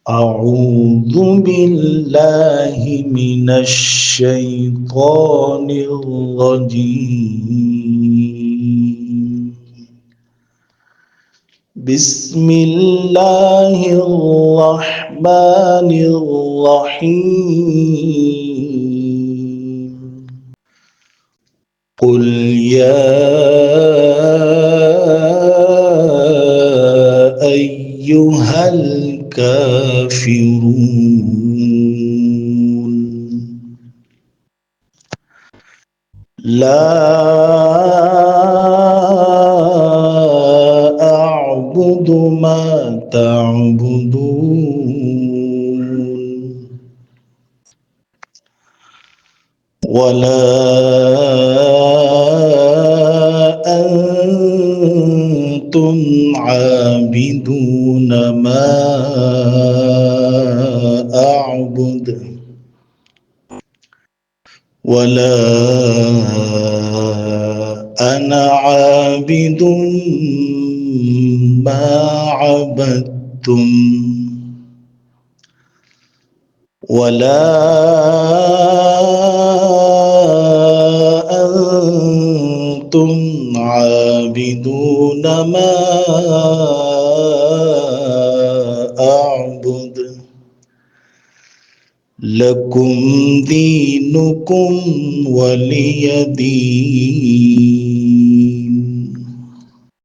أعوذ بالله من الشيطان الرجيم. بسم الله الرحمن الرحيم. قل يا أيها الكافرون لا أعبد ما تعبدون ولا أنتم عابدون ما أعبد ولا أنا عابد ما عبدتم ولا أنتم عابدون ما أعبد لكم دينكم ولي دين.